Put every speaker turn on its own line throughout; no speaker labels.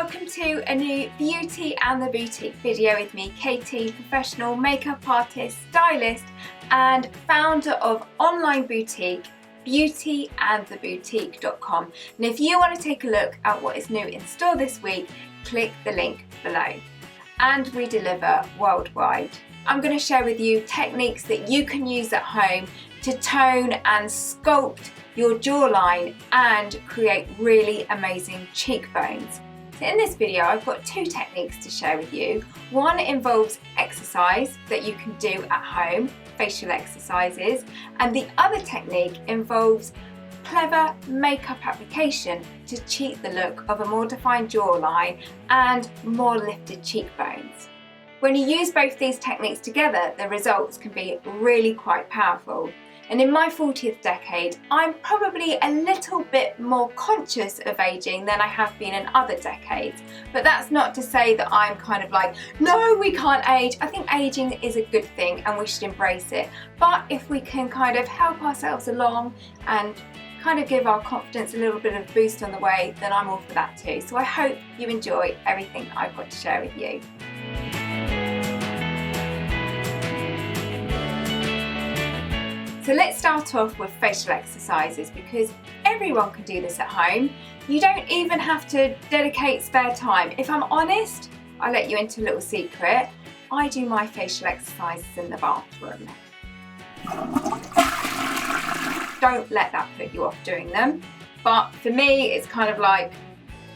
welcome to a new Beauty and the Boutique video with me, Katie, professional makeup artist, stylist and founder of online boutique beautyandtheboutique.com. And if you want to take a look at what is new in store this week, click the link below. And we deliver worldwide. I'm going to share with you techniques that you can use at home to tone and sculpt your jawline and create really amazing cheekbones. So in this video I've got two techniques to share with you. One involves exercise that you can do at home, facial exercises, and the other technique involves clever makeup application to cheat the look of a more defined jawline and more lifted cheekbones. When you use both these techniques together, the results can be really quite powerful. And in my 40th decade, I'm probably a little bit more conscious of aging than I have been in other decades. But that's not to say that I'm kind of like, no, we can't age. I think aging is a good thing and we should embrace it. But if we can kind of help ourselves along and kind of give our confidence a little bit of a boost on the way, then I'm all for that too. So I hope you enjoy everything that I've got to share with you. So let's start off with facial exercises because everyone can do this at home. You don't even have to dedicate spare time. If I'm honest, I'll let you into a little secret. I do my facial exercises in the bathroom. Don't let that put you off doing them. But for me, it's kind of like,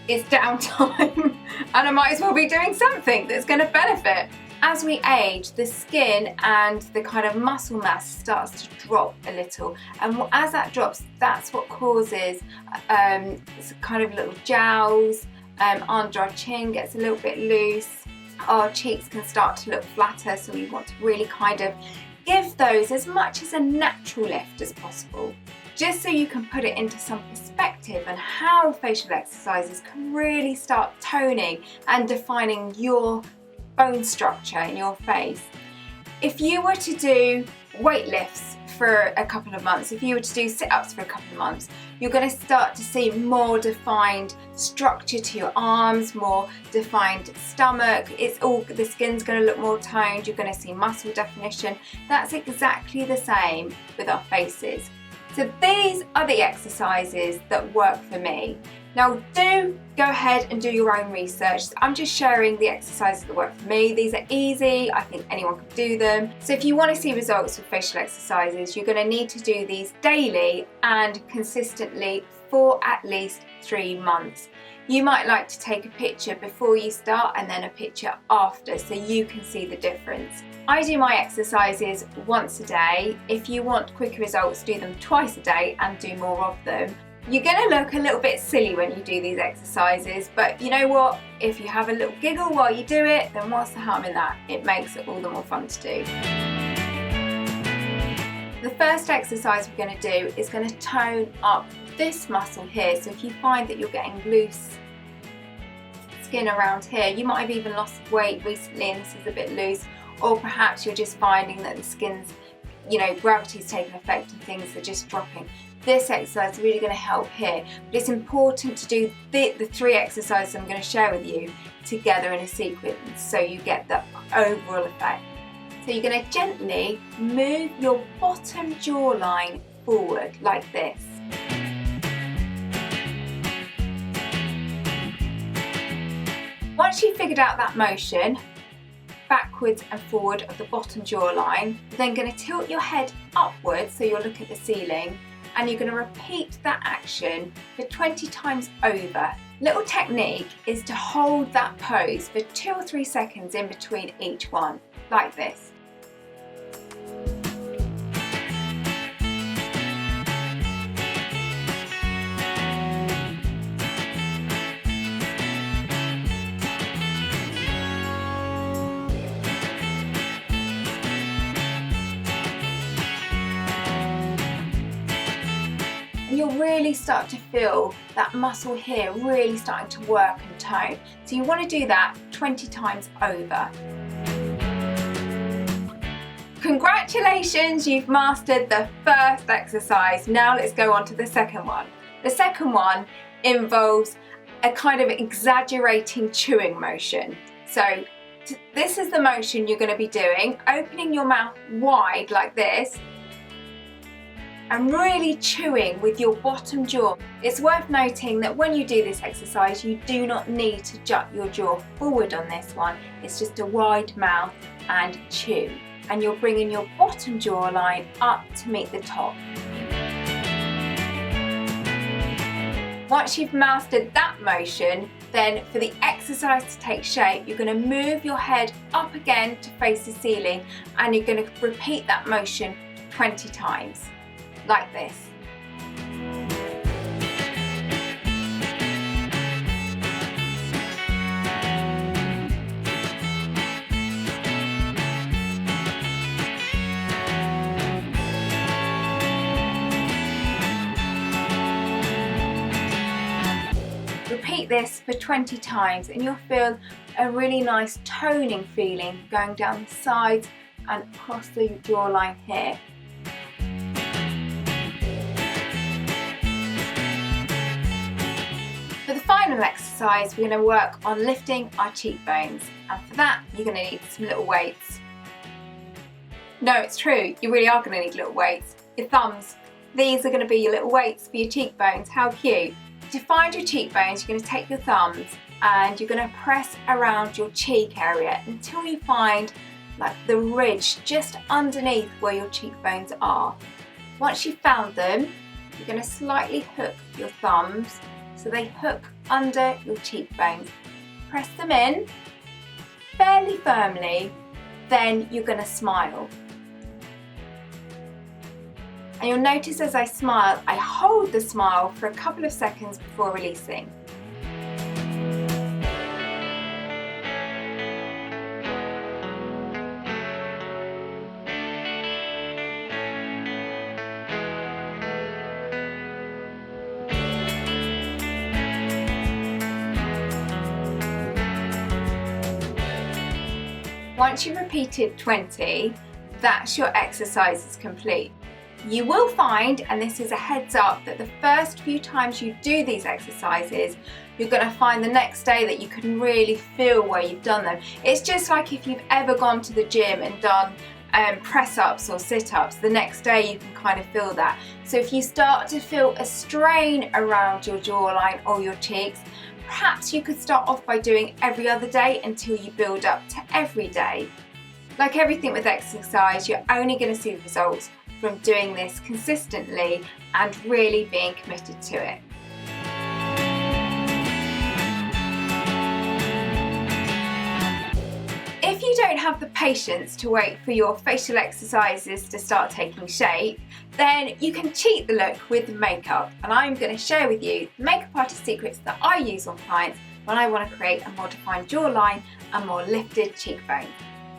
it's downtime and I might as well be doing something that's going to benefit. As we age, the skin and the kind of muscle mass starts to drop a little, and as that drops, that's what causes kind of little jowls under our chin, gets a little bit loose, our cheeks can start to look flatter, so we want to really kind of give those as much as a natural lift as possible. Just so you can put it into some perspective and how facial exercises can really start toning and defining your bone structure in your face. If you were to do weight lifts for a couple of months, if you were to do sit-ups for a couple of months, you're going to start to see more defined structure to your arms, more defined stomach. The skin's going to look more toned, you're going to see muscle definition. That's exactly the same with our faces. So these are the exercises that work for me. Now do go ahead and do your own research. I'm just sharing the exercises that work for me. These are easy, I think anyone can do them. So if you want to see results with facial exercises, you're going to need to do these daily and consistently for at least 3 months. You might like to take a picture before you start and then a picture after so you can see the difference. I do my exercises once a day. If you want quicker results, do them twice a day and do more of them. You're going to look a little bit silly when you do these exercises, but you know what? If you have a little giggle while you do it, then what's the harm in that? It makes it all the more fun to do. The first exercise we're going to do is going to tone up this muscle here. So if you find that you're getting loose skin around here, you might have even lost weight recently and this is a bit loose, or perhaps you're just finding that the skin's, gravity's taking effect and things are just dropping. This exercise is really going to help here, but it's important to do the 3 exercises I'm going to share with you together in a sequence so you get the overall effect. So you're going to gently move your bottom jawline forward like this. Once you've figured out that motion, backwards and forward of the bottom jawline, you're then going to tilt your head upwards so you'll look at the ceiling, and you're going to repeat that action for 20 times over. Little technique is to hold that pose for 2 or 3 seconds in between each one, like this. You'll really start to feel that muscle here really starting to work and tone. So you want to do that 20 times over. Congratulations, you've mastered the first exercise. Now let's go on to the second one. The second one involves a kind of exaggerating chewing motion. So this is the motion you're going to be doing, opening your mouth wide like this and really chewing with your bottom jaw. It's worth noting that when you do this exercise, you do not need to jut your jaw forward on this one. It's just a wide mouth and chew. And you're bringing your bottom jawline up to meet the top. Once you've mastered that motion, then for the exercise to take shape, you're going to move your head up again to face the ceiling, and you're going to repeat that motion 20 times, like this. Repeat this for 20 times and you'll feel a really nice toning feeling going down the sides and across the jawline here. For the final exercise, we're going to work on lifting our cheekbones, and for that you're going to need some little weights. No, it's true, you really are going to need little weights. Your thumbs, these are going to be your little weights for your cheekbones. How cute. To find your cheekbones, you're going to take your thumbs and you're going to press around your cheek area until you find like the ridge just underneath where your cheekbones are. Once you've found them, you're going to slightly hook your thumbs so they hook under your cheekbones. Press them in fairly firmly, then you're going to smile. And you'll notice as I smile, I hold the smile for a couple of seconds before releasing. Once you've repeated 20, that's your exercise is complete. You will find, and this is a heads up, that the first few times you do these exercises, you're going to find the next day that you can really feel where you've done them. It's just like if you've ever gone to the gym and done press-ups or sit-ups, the next day you can kind of feel that. So if you start to feel a strain around your jawline or your cheeks, perhaps you could start off by doing every other day until you build up to every day. Like everything with exercise, you're only going to see the results from doing this consistently and really being committed to it. If you don't have the patience to wait for your facial exercises to start taking shape, then you can cheat the look with makeup, and I'm going to share with you the makeup artist secrets that I use on clients when I want to create a more defined jawline and more lifted cheekbone.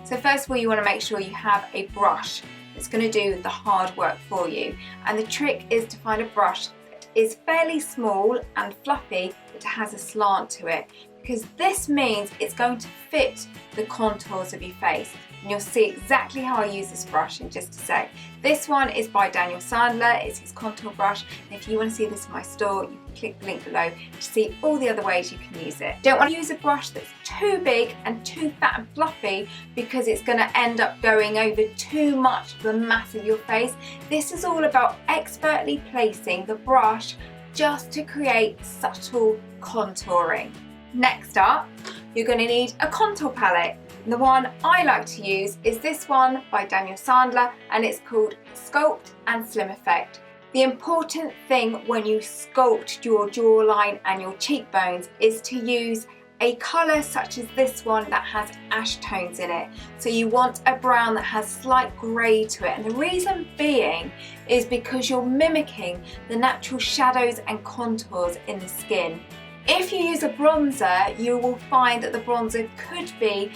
So first of all, you want to make sure you have a brush that's going to do the hard work for you, and the trick is to find a brush that is fairly small and fluffy but has a slant to it, because this means it's going to fit the contours of your face. And you'll see exactly how I use this brush in just a sec. This one is by Daniel Sandler, it's his contour brush, and if you want to see this in my store, you can click the link below to see all the other ways you can use it. Don't want to use a brush that's too big and too fat and fluffy, because it's going to end up going over too much of the mass of your face. This is all about expertly placing the brush just to create subtle contouring. Next up, you're going to need a contour palette. The one I like to use is this one by Daniel Sandler, and it's called Sculpt and Slim Effect. The important thing when you sculpt your jawline and your cheekbones is to use a colour such as this one that has ash tones in it. So you want a brown that has slight grey to it, and the reason being is because you're mimicking the natural shadows and contours in the skin. If you use a bronzer, you will find that the bronzer could be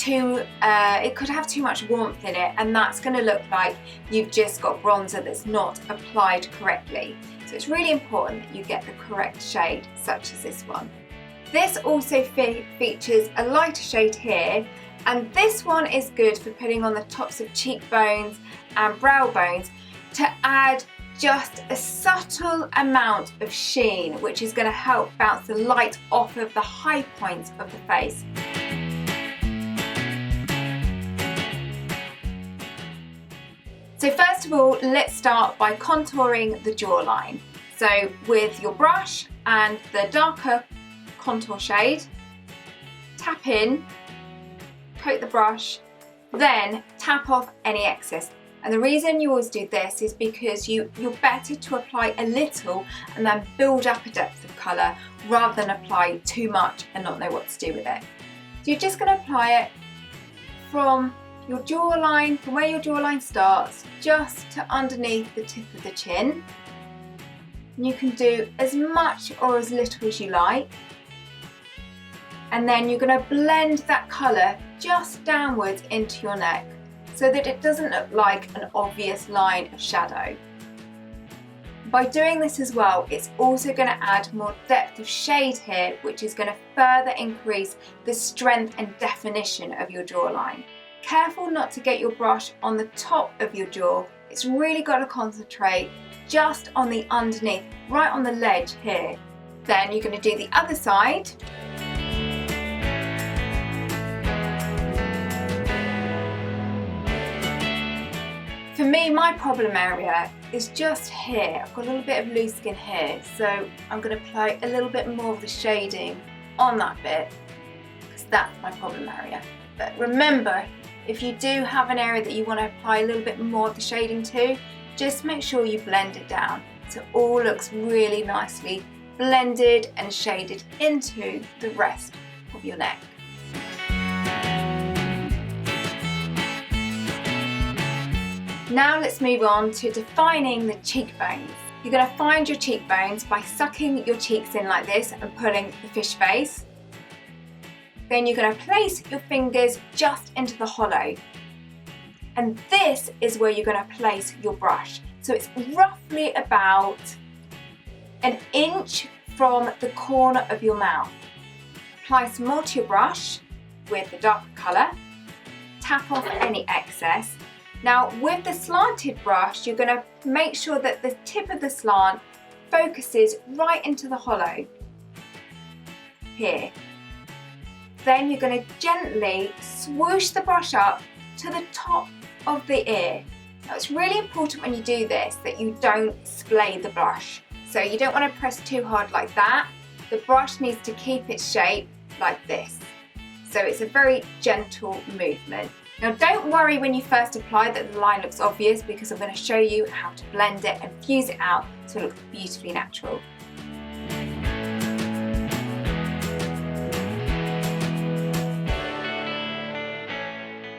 it could have too much warmth in it, and that's going to look like you've just got bronzer that's not applied correctly. So it's really important that you get the correct shade, such as this one. This also features a lighter shade here, and this one is good for putting on the tops of cheekbones and brow bones to add just a subtle amount of sheen, which is going to help bounce the light off of the high points of the face. So first of all, let's start by contouring the jawline. So with your brush and the darker contour shade, tap in, coat the brush, then tap off any excess. And the reason you always do this is because you're better to apply a little and then build up a depth of colour rather than apply too much and not know what to do with it. So you're just going to apply it from your jawline, from where your jawline starts, just to underneath the tip of the chin. And you can do as much or as little as you like. And then you're going to blend that colour just downwards into your neck so that it doesn't look like an obvious line of shadow. By doing this as well, it's also going to add more depth of shade here, which is going to further increase the strength and definition of your jawline. Careful not to get your brush on the top of your jaw. It's really got to concentrate just on the underneath, right on the ledge here. Then you're going to do the other side. For me, my problem area is just here. I've got a little bit of loose skin here, so I'm going to apply a little bit more of the shading on that bit, because that's my problem area. But remember, if you do have an area that you want to apply a little bit more of the shading to, just make sure you blend it down so it all looks really nicely blended and shaded into the rest of your neck. Now let's move on to defining the cheekbones. You're going to find your cheekbones by sucking your cheeks in like this and pulling the fish face. Then you're going to place your fingers just into the hollow. And this is where you're going to place your brush. So it's roughly about an inch from the corner of your mouth. Apply some more to your brush with the darker colour. Tap off any excess. Now with the slanted brush, you're going to make sure that the tip of the slant focuses right into the hollow here. Then you're going to gently swoosh the brush up to the top of the ear. Now it's really important when you do this that you don't splay the brush. So you don't want to press too hard like that. The brush needs to keep its shape like this. So it's a very gentle movement. Now don't worry when you first apply that the line looks obvious, because I'm going to show you how to blend it and fuse it out so it looks beautifully natural.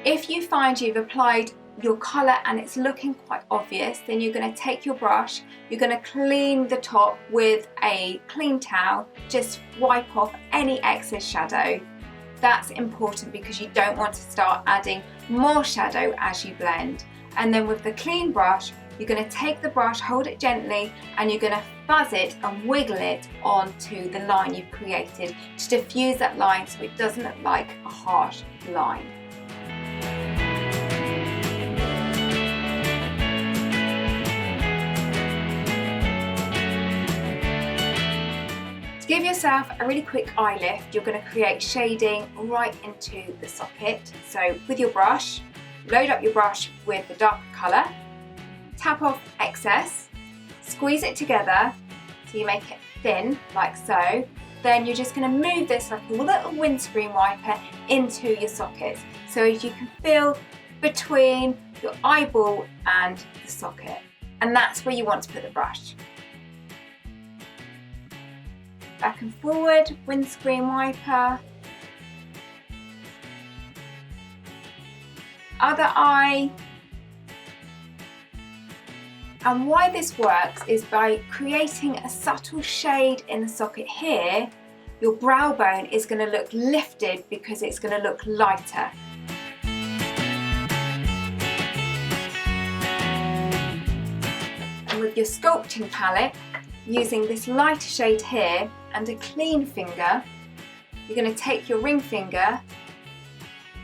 If you find you've applied your colour and it's looking quite obvious, then you're going to take your brush, you're going to clean the top with a clean towel, just wipe off any excess shadow. That's important because you don't want to start adding more shadow as you blend. And then with the clean brush, you're going to take the brush, hold it gently, and you're going to fuzz it and wiggle it onto the line you've created to diffuse that line so it doesn't look like a harsh line. To give yourself a really quick eye lift, you're going to create shading right into the socket. So with your brush, load up your brush with the darker colour, tap off excess, squeeze it together so you make it thin like so. Then you're just going to move this like a little windscreen wiper into your sockets so as you can feel between your eyeball and the socket. And that's where you want to put the brush. Back and forward, windscreen wiper. Other eye. And why this works is by creating a subtle shade in the socket here, your brow bone is going to look lifted because it's going to look lighter. And with your sculpting palette, using this lighter shade here and a clean finger, you're going to take your ring finger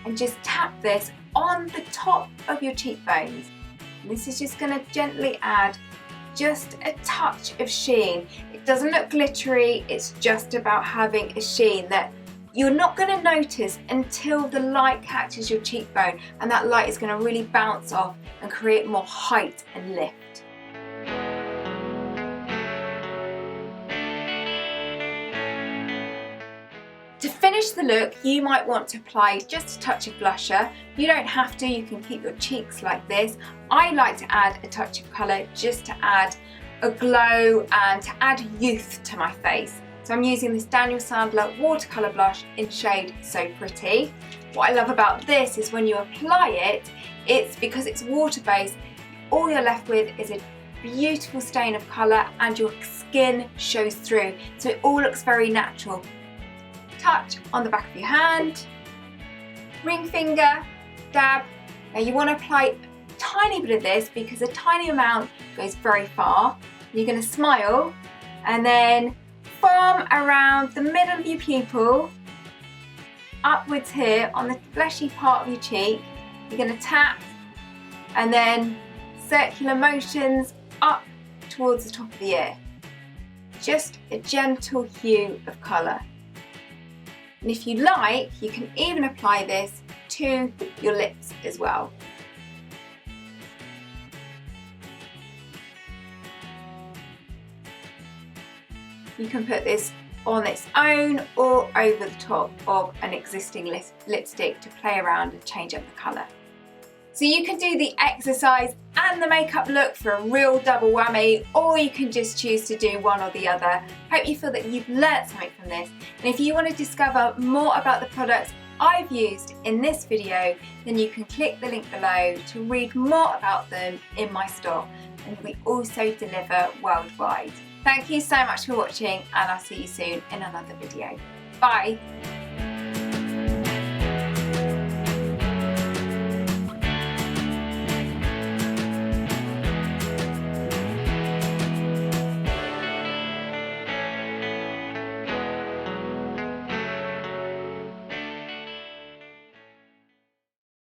and just tap this on the top of your cheekbones. And this is just going to gently add just a touch of sheen. It doesn't look glittery, it's just about having a sheen that you're not going to notice until the light catches your cheekbone, and that light is going to really bounce off and create more height and lift. To finish the look, you might want to apply just a touch of blusher. You don't have to, you can keep your cheeks like this. I like to add a touch of colour just to add a glow and to add youth to my face. So I'm using this Daniel Sandler watercolour blush in shade So Pretty. What I love about this is when you apply it, it's because it's water-based, all you're left with is a beautiful stain of colour and your skin shows through. So it all looks very natural. Touch on the back of your hand, ring finger, dab. Now you want to apply a tiny bit of this because a tiny amount goes very far. You're going to smile and then from around the middle of your pupil upwards here on the fleshy part of your cheek, you're going to tap and then circular motions up towards the top of the ear. Just a gentle hue of colour. And if you like, you can even apply this to your lips as well. You can put this on its own or over the top of an existing lipstick to play around and change up the colour. So you can do the exercise and the makeup look for a real double whammy, or you can just choose to do one or the other. Hope you feel that you've learnt something from this. And if you want to discover more about the products I've used in this video, then you can click the link below to read more about them in my store. And we also deliver worldwide. Thank you so much for watching, and I'll see you soon in another video. Bye!